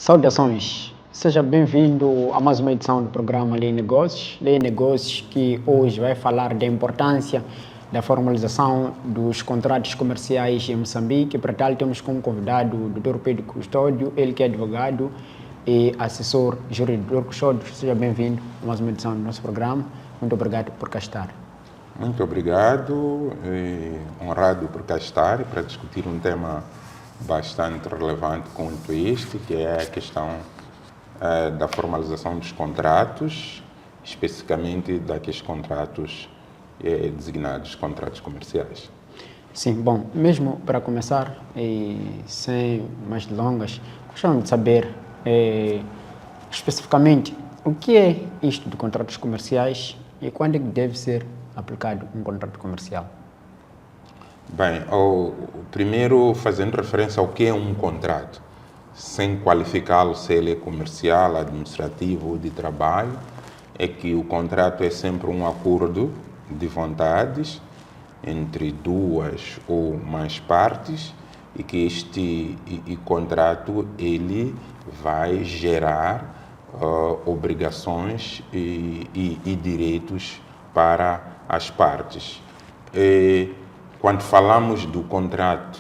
Saudações, seja bem-vindo a mais uma edição do programa Lei Negócios. Lei Negócios que hoje vai falar da importância da formalização dos contratos comerciais em Moçambique. Para tal, temos como convidado o Dr. Pedro Custódio, ele que é advogado e assessor jurídico. Dr. Custódio, seja bem-vindo a mais uma edição do nosso programa. Muito obrigado por cá estar. Muito obrigado, honrado por cá estar para discutir um tema bastante relevante quanto este, que é a questão da formalização dos contratos, especificamente daqueles contratos designados contratos comerciais. Sim, bom, mesmo para começar, sem mais delongas, gostaria de saber especificamente o que é isto de contratos comerciais e quando é que deve ser aplicado um contrato comercial. Bem, primeiro fazendo referência ao que é um contrato, sem qualificá-lo se ele é comercial, administrativo ou de trabalho, é que o contrato é sempre um acordo de vontades entre duas ou mais partes e que este contrato ele vai gerar obrigações e direitos para as partes. Quando falamos do contrato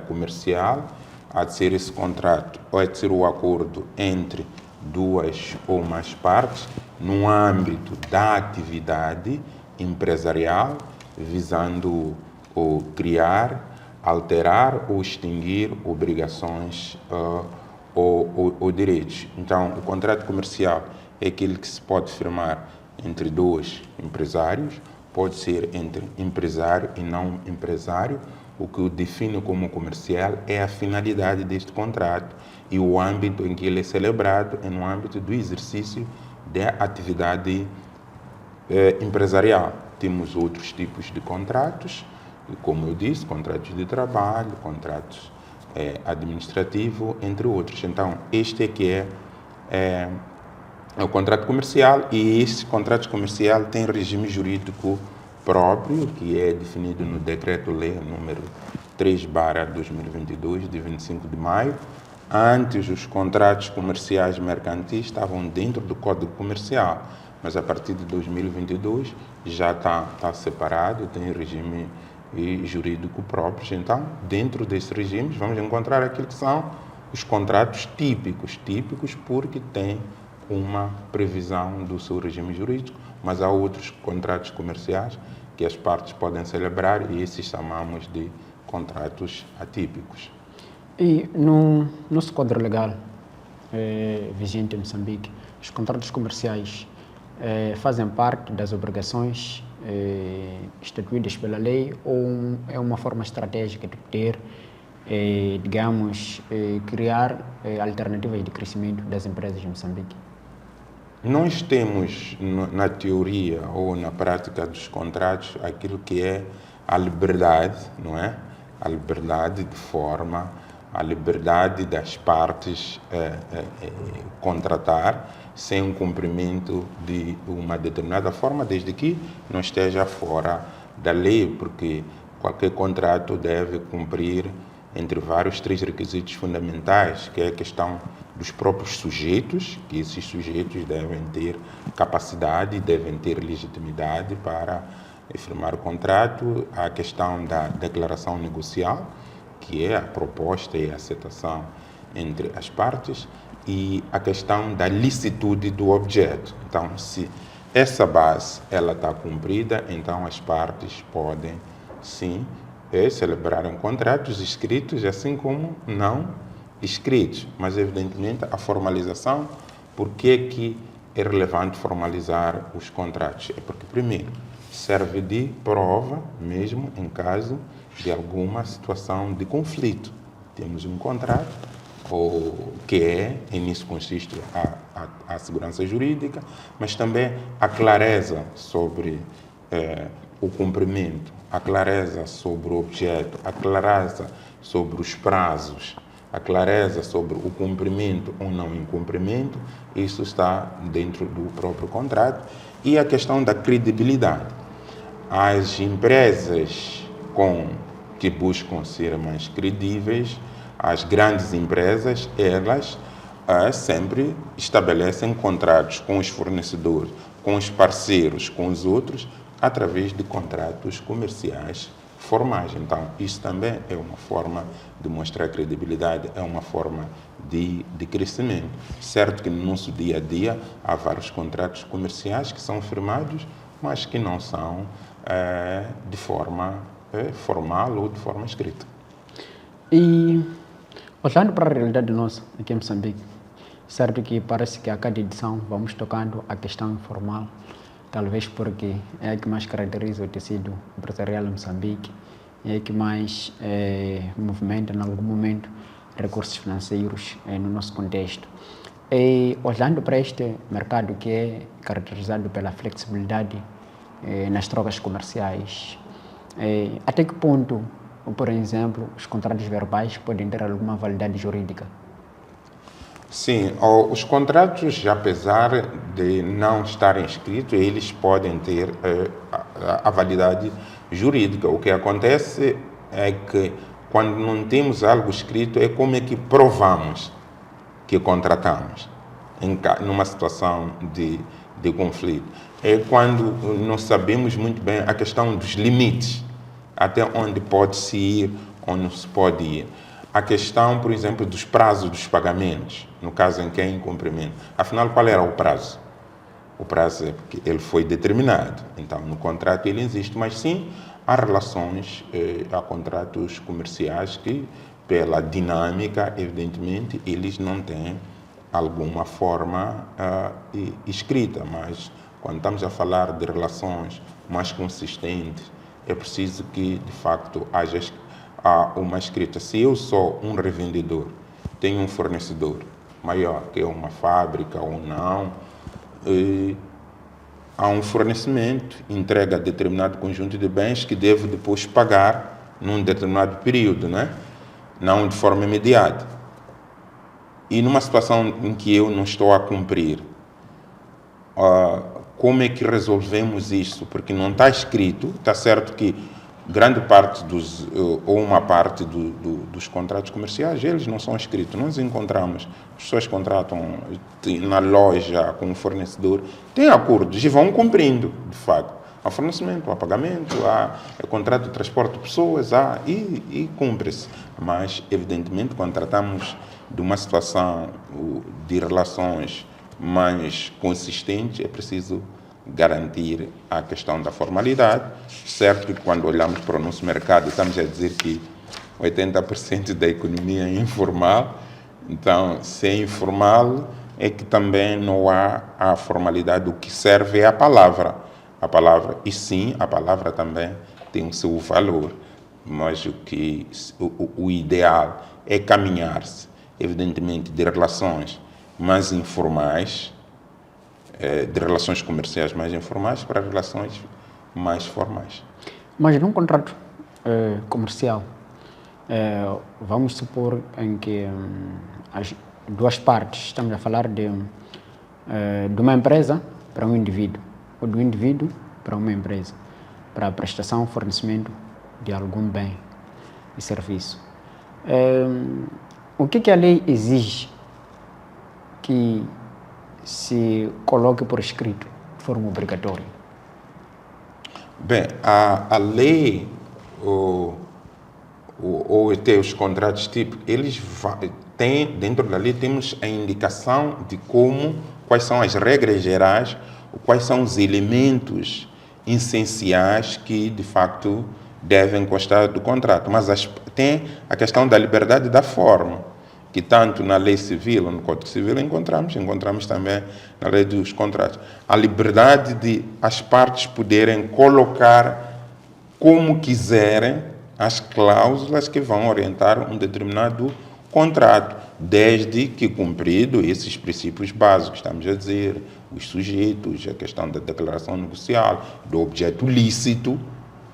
comercial, há de ser esse contrato, ou há de ser o acordo entre duas ou mais partes, no âmbito da atividade empresarial, visando criar, alterar ou extinguir obrigações ou direitos. Então, o contrato comercial é aquele que se pode firmar entre dois empresários, pode ser entre empresário e não empresário. O que o define como comercial é a finalidade deste contrato e o âmbito em que ele é celebrado é no âmbito do exercício da atividade empresarial. Temos outros tipos de contratos, como eu disse, contratos de trabalho, contratos administrativos, entre outros. Então, este é que é o contrato comercial, e esse contrato comercial tem regime jurídico próprio, que é definido no Decreto-Lei número 3/2022, de 25 de maio. Antes, os contratos comerciais mercantis estavam dentro do Código Comercial, mas a partir de 2022 já está separado, tem regime jurídico próprio. Então, dentro desses regimes, vamos encontrar aquilo que são os contratos típicos porque tem uma previsão do seu regime jurídico, mas há outros contratos comerciais que as partes podem celebrar e esses chamamos de contratos atípicos. E no nosso quadro legal vigente em Moçambique, os contratos comerciais fazem parte das obrigações instituídas pela lei ou é uma forma estratégica de poder, criar alternativas de crescimento das empresas em Moçambique? Nós temos na teoria ou na prática dos contratos aquilo que é a liberdade, não é? A liberdade de forma, a liberdade das partes contratar sem um cumprimento de uma determinada forma, desde que não esteja fora da lei, porque qualquer contrato deve cumprir entre vários três requisitos fundamentais, que é a questão dos próprios sujeitos, que esses sujeitos devem ter capacidade, devem ter legitimidade para firmar o contrato, a questão da declaração negocial, que é a proposta e a aceitação entre as partes, e a questão da licitude do objeto. Então, se essa base ela está cumprida, então as partes podem, sim, celebrarem contratos escritos, assim como não escritos. Mas, evidentemente, a formalização, por que é relevante formalizar os contratos? É porque, primeiro, serve de prova, mesmo em caso de alguma situação de conflito. Temos um contrato, e nisso consiste a segurança jurídica, mas também a clareza sobre o cumprimento, a clareza sobre o objeto, a clareza sobre os prazos, a clareza sobre o cumprimento ou não incumprimento, isso está dentro do próprio contrato. E a questão da credibilidade. As empresas que buscam ser mais credíveis, as grandes empresas, elas sempre estabelecem contratos com os fornecedores, com os parceiros, com os outros, através de contratos comerciais formais. Então, isso também é uma forma de mostrar credibilidade, é uma forma de crescimento. Certo que no nosso dia a dia há vários contratos comerciais que são firmados, mas que não são de forma formal ou de forma escrita. E olhando para a realidade nossa aqui em Moçambique, certo que parece que a cada edição vamos tocando a questão informal, talvez porque é a que mais caracteriza o tecido empresarial em Moçambique, é a que mais movimenta em algum momento recursos financeiros no nosso contexto. E olhando para este mercado que é caracterizado pela flexibilidade nas trocas comerciais, até que ponto, por exemplo, os contratos verbais podem ter alguma validade jurídica? Sim, os contratos, apesar de não estarem escritos, eles podem ter a validade jurídica. O que acontece é que quando não temos algo escrito, é como é que provamos que contratamos numa situação de conflito. É quando não sabemos muito bem a questão dos limites, até onde pode-se ir, onde não se pode ir. A questão, por exemplo, dos prazos dos pagamentos, no caso em que é incumprimento. Afinal, qual era o prazo? O prazo é porque ele foi determinado. Então, no contrato ele existe, mas sim, há relações, há contratos comerciais que, pela dinâmica, evidentemente, eles não têm alguma forma escrita, mas quando estamos a falar de relações mais consistentes, é preciso que, de facto, haja uma escrita. Se eu sou um revendedor, tenho um fornecedor maior, que é uma fábrica ou não, há um fornecimento, entrega determinado conjunto de bens que devo depois pagar num determinado período, né? Não de forma imediata. E numa situação em que eu não estou a cumprir, como é que resolvemos isso? Porque não está escrito, está certo que grande parte ou uma parte dos contratos comerciais, eles não são escritos. Nós encontramos, as pessoas contratam na loja com o fornecedor, têm acordos e vão cumprindo, de facto. Há fornecimento, há pagamento, há contrato de transporte de pessoas, e cumpre-se. Mas, evidentemente, quando tratamos de uma situação de relações mais consistentes, é preciso garantir a questão da formalidade. Certo que quando olhamos para o nosso mercado, estamos a dizer que 80% da economia é informal. Então, se é informal, é que também não há a formalidade. O que serve é a palavra. E sim, a palavra também tem o seu valor. Mas o ideal é caminhar-se, evidentemente, de relações mais informais, de relações comerciais mais informais para relações mais formais. Mas num contrato comercial, vamos supor em que as duas partes, estamos a falar de uma empresa para um indivíduo, ou do indivíduo para uma empresa, para a prestação ou fornecimento de algum bem e serviço. O que a lei exige que se coloque por escrito de forma obrigatória? Bem, a lei ou até os contratos típicos, eles têm, dentro da lei temos a indicação de quais são as regras gerais, quais são os elementos essenciais que, de facto, devem constar do contrato. Mas tem a questão da liberdade da forma, que tanto na lei civil ou no Código Civil encontramos também na lei dos contratos. A liberdade de as partes poderem colocar como quiserem as cláusulas que vão orientar um determinado contrato, desde que cumprido esses princípios básicos, estamos a dizer, os sujeitos, a questão da declaração negocial, do objeto lícito.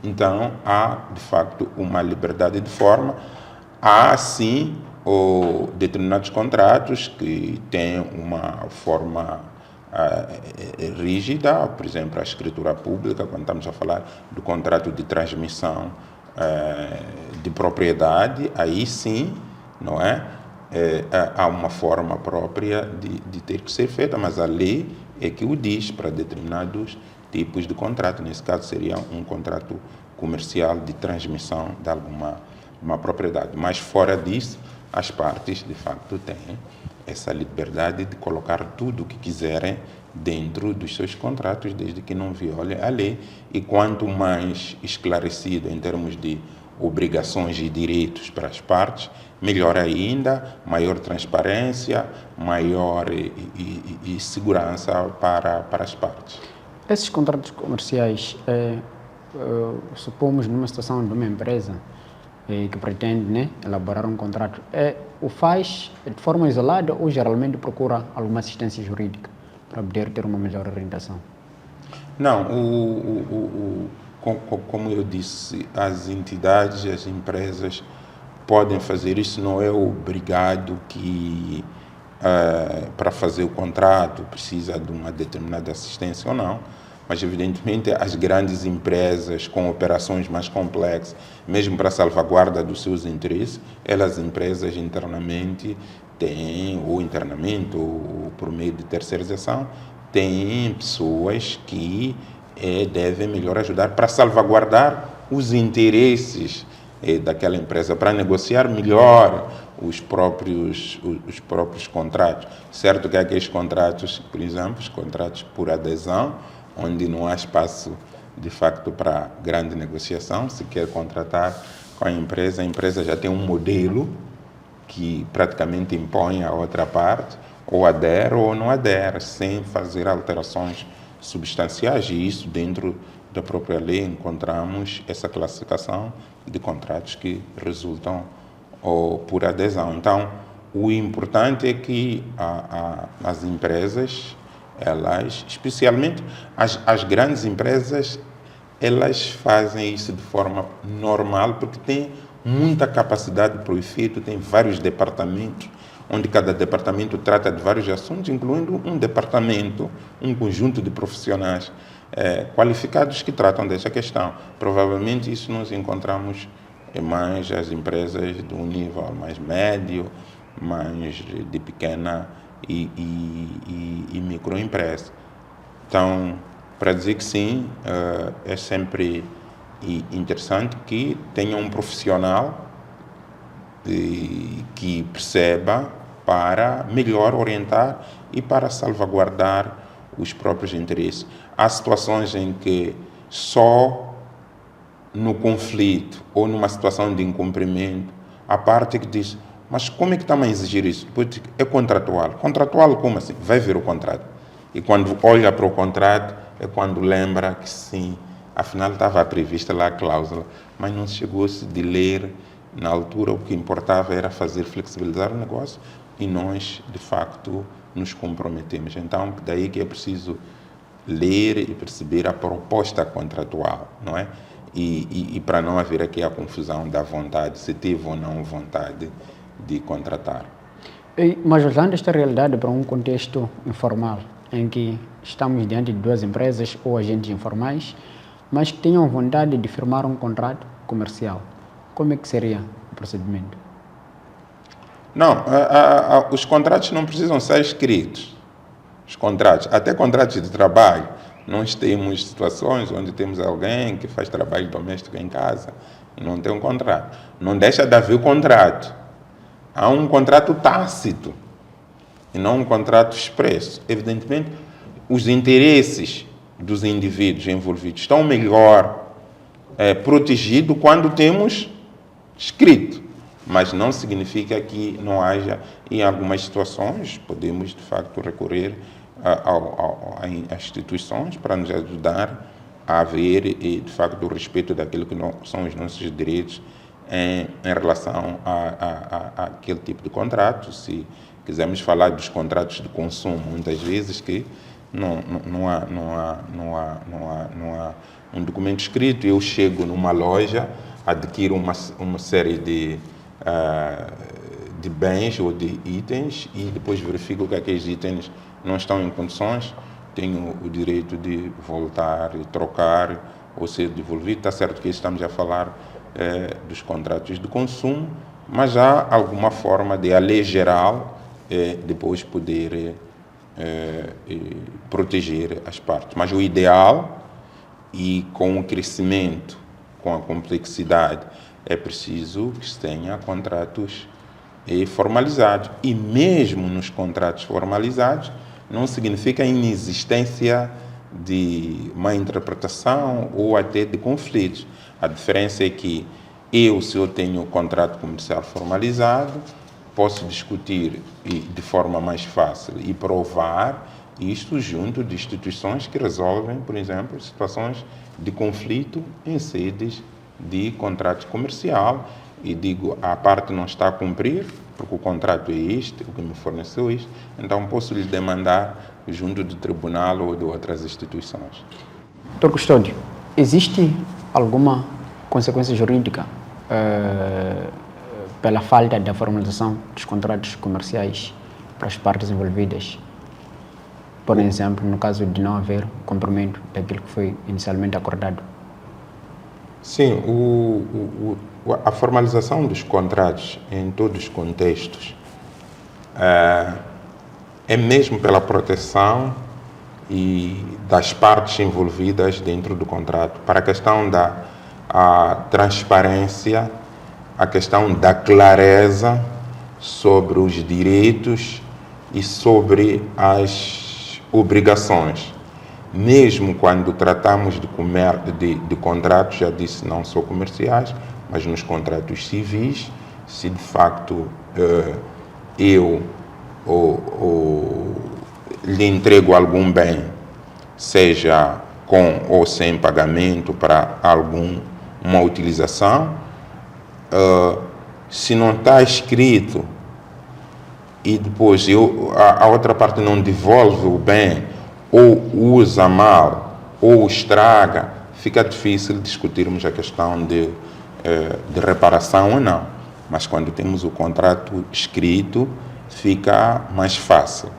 Então, há, de facto, uma liberdade de forma. Há, sim, determinados contratos que têm uma forma rígida, por exemplo, a escritura pública, quando estamos a falar do contrato de transmissão de propriedade, aí sim, não é? há uma forma própria de ter que ser feita, mas a lei é que o diz para determinados tipos de contrato. Nesse caso, seria um contrato comercial de transmissão de uma propriedade. Mas, fora disso, as partes, de facto, têm essa liberdade de colocar tudo o que quiserem dentro dos seus contratos, desde que não viole a lei. E quanto mais esclarecido em termos de obrigações e direitos para as partes, melhor ainda, maior transparência, maior e segurança para as partes. Esses contratos comerciais, supomos numa situação de uma empresa que pretende, né, elaborar um contrato, o faz de forma isolada ou geralmente procura alguma assistência jurídica para poder ter uma melhor orientação? Não, como eu disse, as entidades, as empresas podem fazer isso, não é obrigado que para fazer o contrato precisa de uma determinada assistência ou não, mas evidentemente as grandes empresas com operações mais complexas, mesmo para salvaguarda dos seus interesses, elas empresas internamente têm, ou internamente, ou por meio de terceirização, têm pessoas que devem melhor ajudar para salvaguardar os interesses daquela empresa, para negociar melhor os próprios contratos. Certo que há aqueles contratos, por exemplo, os contratos por adesão, onde não há espaço, de facto, para grande negociação. Se quer contratar com a empresa já tem um modelo que praticamente impõe a outra parte, ou adere ou não adere, sem fazer alterações substanciais. E isso, dentro da própria lei, encontramos essa classificação de contratos que resultam por adesão. Então, o importante é que as empresas, elas, especialmente as grandes empresas, elas fazem isso de forma normal, porque têm muita capacidade para o efeito, tem vários departamentos, onde cada departamento trata de vários assuntos, incluindo um departamento, um conjunto de profissionais qualificados que tratam dessa questão. Provavelmente isso nós encontramos mais as empresas de um nível mais médio, mais de pequena e microempresa. Então, para dizer que sim, é sempre interessante que tenha um profissional que perceba para melhor orientar e para salvaguardar os próprios interesses. Há situações em que só no conflito ou numa situação de incumprimento, a parte que diz: mas como é que está-me a exigir isso? Depois é contratual. Contratual como assim? Vai ver o contrato. E quando olha para o contrato, é quando lembra que sim, afinal estava prevista lá a cláusula, mas não chegou-se de ler na altura. O que importava era fazer flexibilizar o negócio e nós, de facto, nos comprometemos. Então, daí que é preciso ler e perceber a proposta contratual, não é? E para não haver aqui a confusão da vontade, se teve ou não vontade de contratar. Mas olhando esta realidade para um contexto informal, em que estamos diante de duas empresas ou agentes informais, mas que tenham vontade de firmar um contrato comercial, como é que seria o procedimento? Não, os contratos não precisam ser escritos. Os contratos, até contratos de trabalho, nós temos situações onde temos alguém que faz trabalho doméstico em casa e não tem um contrato. Não deixa de haver o contrato. Há um contrato tácito e não um contrato expresso. Evidentemente, os interesses dos indivíduos envolvidos estão melhor protegidos quando temos escrito, mas não significa que não haja, em algumas situações, podemos de facto recorrer a instituições para nos ajudar a haver, de facto, o respeito daquilo que são os nossos direitos em relação a aquele tipo de contrato. Se quisermos falar dos contratos de consumo, muitas vezes que não há um documento escrito. Eu chego numa loja, adquiro uma série de bens ou de itens e depois verifico que aqueles itens não estão em condições, tenho o direito de voltar e trocar ou ser devolvido. Está certo que estamos a falar dos contratos de consumo, mas há alguma forma de aligerá-lo e depois poder proteger as partes. Mas o ideal, e com o crescimento, com a complexidade, é preciso que se tenha contratos formalizados. E mesmo nos contratos formalizados, não significa a inexistência de má interpretação ou até de conflitos. A diferença é que se eu tenho um contrato comercial formalizado, posso discutir de forma mais fácil e provar isto junto de instituições que resolvem, por exemplo, situações de conflito em sedes de contrato comercial e digo, a parte não está a cumprir, porque o contrato é este, o que me forneceu isto, então posso lhe demandar junto do tribunal ou de outras instituições. Dr. Custódio, existe alguma consequência jurídica pela falta da formalização dos contratos comerciais para as partes envolvidas? Por exemplo, no caso de não haver cumprimento daquilo que foi inicialmente acordado. Sim, a formalização dos contratos em todos os contextos é mesmo pela proteção e das partes envolvidas dentro do contrato, para a questão da transparência, a questão da clareza sobre os direitos e sobre as obrigações. Mesmo quando tratamos de contratos, já disse, não só comerciais, mas nos contratos civis, se de facto eu lhe entrego algum bem, seja com ou sem pagamento para uma utilização, se não está escrito e depois a outra parte não devolve o bem, ou usa mal, ou estraga, fica difícil discutirmos a questão de reparação ou não. Mas quando temos o contrato escrito, fica mais fácil.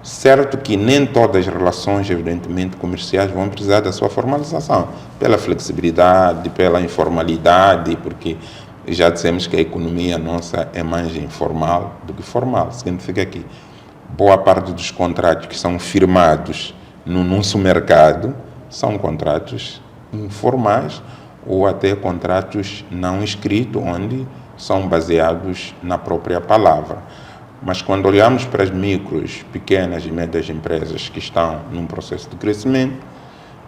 Certo que nem todas as relações, evidentemente, comerciais vão precisar da sua formalização, pela flexibilidade, pela informalidade, porque já dissemos que a economia nossa é mais informal do que formal. Significa que boa parte dos contratos que são firmados no nosso mercado são contratos informais ou até contratos não escritos, onde são baseados na própria palavra. Mas quando olhamos para as micros, pequenas e médias empresas que estão num processo de crescimento,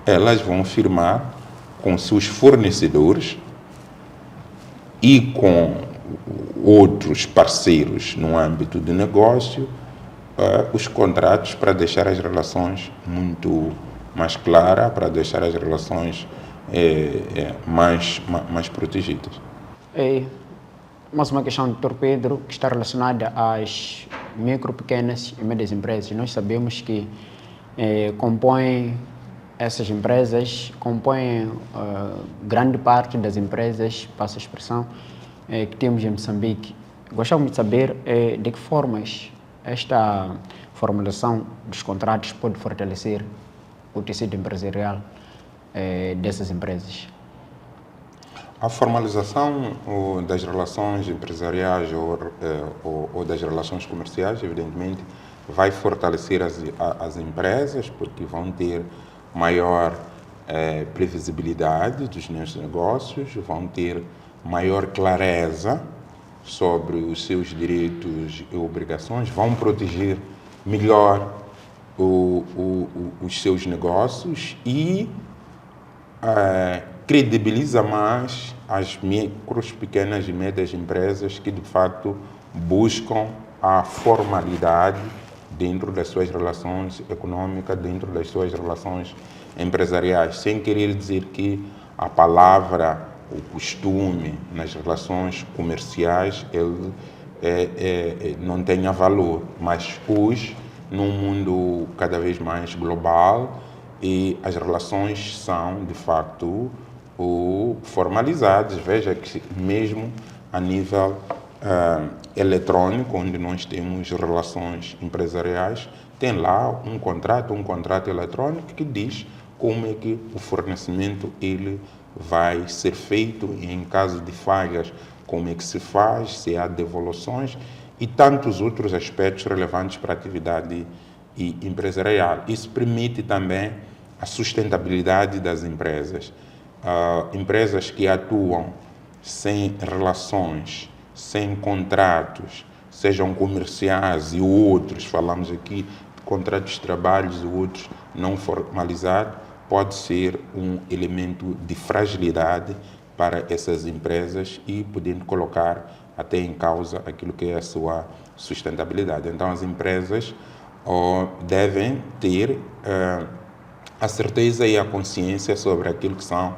elas vão firmar com seus fornecedores e com outros parceiros no âmbito de negócio os contratos para deixar as relações muito mais claras, para deixar as relações mais protegidas. Mais uma questão, Dr. Pedro, que está relacionada às micro, pequenas e médias empresas. Nós sabemos que essas empresas compõem grande parte das empresas, passa a expressão, que temos em Moçambique. Gostávamos de saber de que formas esta formalização dos contratos pode fortalecer o tecido empresarial dessas empresas. A formalização das relações empresariais ou das relações comerciais, evidentemente, vai fortalecer as empresas, porque vão ter maior previsibilidade dos seus negócios, vão ter maior clareza sobre os seus direitos e obrigações, vão proteger melhor os seus negócios e credibiliza mais as micros, pequenas e médias empresas que, de facto, buscam a formalidade dentro das suas relações econômicas, dentro das suas relações empresariais, sem querer dizer que a palavra, o costume nas relações comerciais ele não tenha valor, mas hoje, num mundo cada vez mais global, e as relações são, de facto, formalizadas. Veja que mesmo a nível eletrônico, onde nós temos relações empresariais, tem lá um contrato eletrônico que diz como é que o fornecimento ele vai ser feito em caso de falhas, como é que se faz, se há devoluções e tantos outros aspectos relevantes para a atividade empresarial. Isso permite também a sustentabilidade das empresas. Empresas que atuam sem relações, sem contratos, sejam comerciais e outros, falamos aqui de contratos de trabalho e outros não formalizados, pode ser um elemento de fragilidade para essas empresas e podendo colocar até em causa aquilo que é a sua sustentabilidade. Então, as empresas devem ter a certeza e a consciência sobre aquilo que são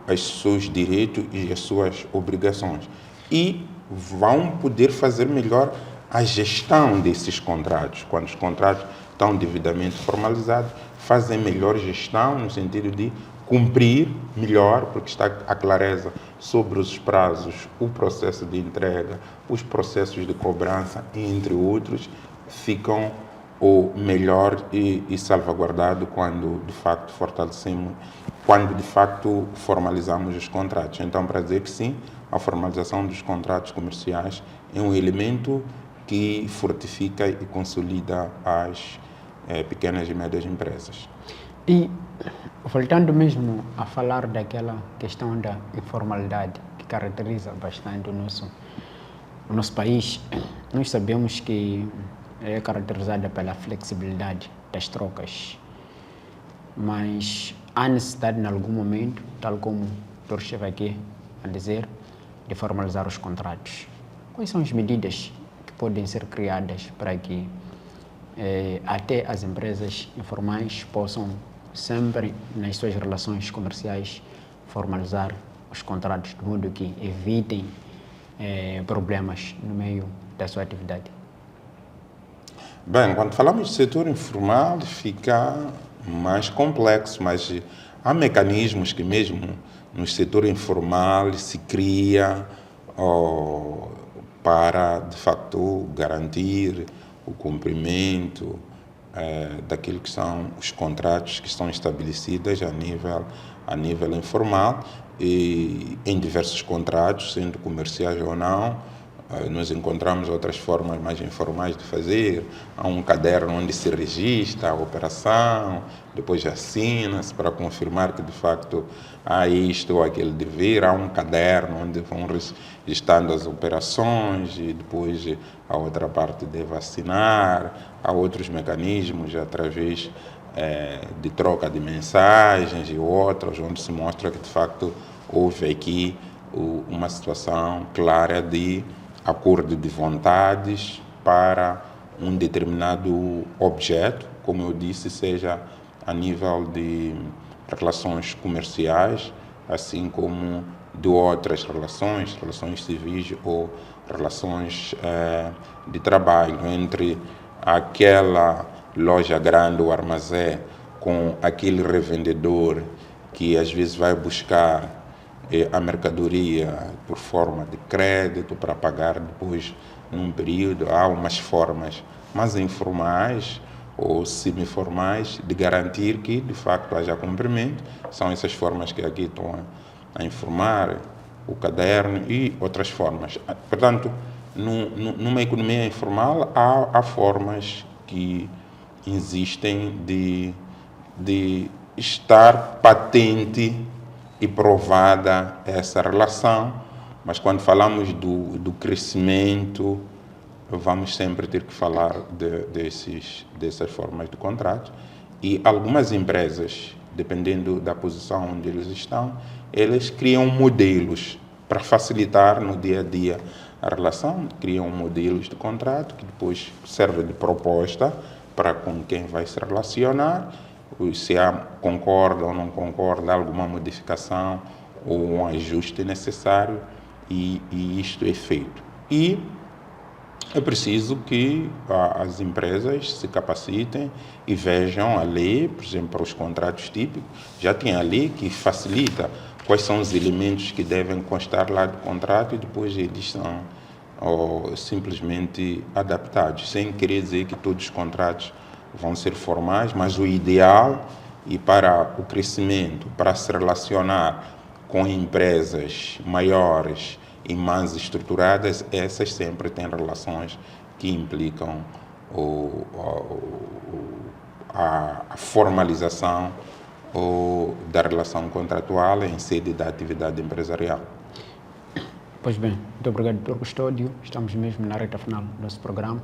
os seus direitos e as suas obrigações. E vão poder fazer melhor a gestão desses contratos. Quando os contratos estão devidamente formalizados, fazem melhor gestão no sentido de cumprir melhor, porque está a clareza sobre os prazos, o processo de entrega, os processos de cobrança, entre outros, ficam o melhor e salvaguardado quando de facto fortalecemos, quando de facto formalizamos os contratos. Então, para dizer que sim, a formalização dos contratos comerciais é um elemento que fortifica e consolida as pequenas e médias empresas. E voltando mesmo a falar daquela questão da informalidade que caracteriza bastante o nosso país, nós sabemos que é caracterizada pela flexibilidade das trocas, mas há necessidade em algum momento, tal como o doutor esteve aqui a dizer, de formalizar os contratos. Quais são as medidas que podem ser criadas para que até as empresas informais possam sempre, nas suas relações comerciais, formalizar os contratos, de modo que evitem problemas no meio da sua atividade? Bem, quando falamos de setor informal, fica mais complexo, mas há mecanismos que mesmo no setor informal se cria para, de facto, garantir o cumprimento daquilo que são os contratos que estão estabelecidos a nível informal e em diversos contratos, sendo comerciais ou não. Nós encontramos outras formas mais informais de fazer. Há um caderno onde se registra a operação, depois assina-se para confirmar que de facto há isto ou aquele dever. Há um caderno onde vão registrando as operações e depois a outra parte deve assinar. Há outros mecanismos através de troca de mensagens e outros, onde se mostra que de facto houve aqui uma situação clara de acordo de vontades para um determinado objeto, como eu disse, seja a nível de relações comerciais, assim como de outras relações civis ou relações de trabalho, entre aquela loja grande ou armazém com aquele revendedor que às vezes vai buscar a mercadoria por forma de crédito para pagar depois num período. Há umas formas mais informais ou semiformais de garantir que de facto haja cumprimento. São essas formas que aqui estão a informar, o caderno e outras formas. Portanto, numa economia informal há formas que existem de estar patente e provada essa relação, mas quando falamos do crescimento, vamos sempre ter que falar dessas formas de contrato. E algumas empresas, dependendo da posição onde eles estão, eles criam modelos para facilitar no dia a dia a relação, criam modelos de contrato que depois servem de proposta para com quem vai se relacionar, se concorda ou não concorda, alguma modificação ou um ajuste necessário e isto é feito. E é preciso que as empresas se capacitem e vejam a lei, por exemplo, para os contratos típicos, já tem a lei que facilita quais são os elementos que devem constar lá do contrato e depois eles são simplesmente adaptados, sem querer dizer que todos os contratos vão ser formais, mas o ideal e para o crescimento, para se relacionar com empresas maiores e mais estruturadas, essas sempre têm relações que implicam a formalização da relação contratual em sede da atividade empresarial. Pois bem, muito obrigado, Dr. Custódio. Estamos mesmo na reta final do nosso programa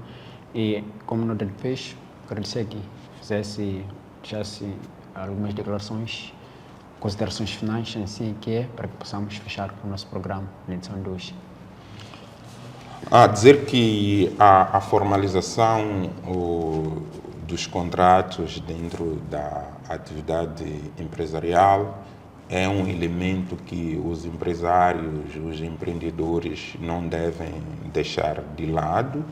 e, como nota de fecho, agradecer que deixasse algumas declarações, considerações finais, assim que é, para que possamos fechar o nosso programa na edição de hoje. Dizer que a formalização dos contratos dentro da atividade empresarial é um elemento que os empresários, os empreendedores não devem deixar de lado,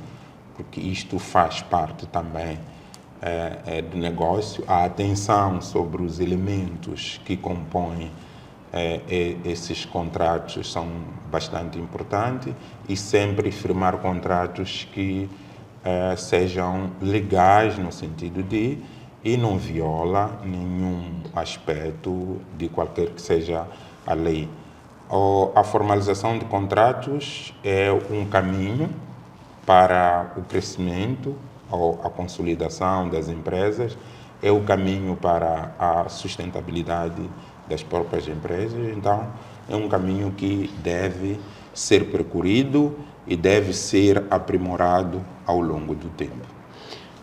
porque isto faz parte também do negócio. A atenção sobre os elementos que compõem esses contratos são bastante importantes e sempre firmar contratos que sejam legais no sentido de e não viola nenhum aspecto de qualquer que seja a lei. A formalização de contratos é um caminho para o crescimento ou a consolidação das empresas, é o caminho para a sustentabilidade das próprias empresas. Então, é um caminho que deve ser percorrido e deve ser aprimorado ao longo do tempo.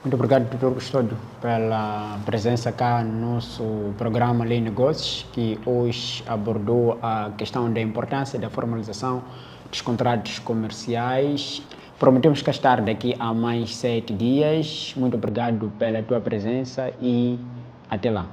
Muito obrigado, Dr. Custódio, pela presença cá no nosso programa Lei Negócios, que hoje abordou a questão da importância da formalização dos contratos comerciais. Prometemos cá estar daqui a mais 7 dias. Muito obrigado pela tua presença e até lá.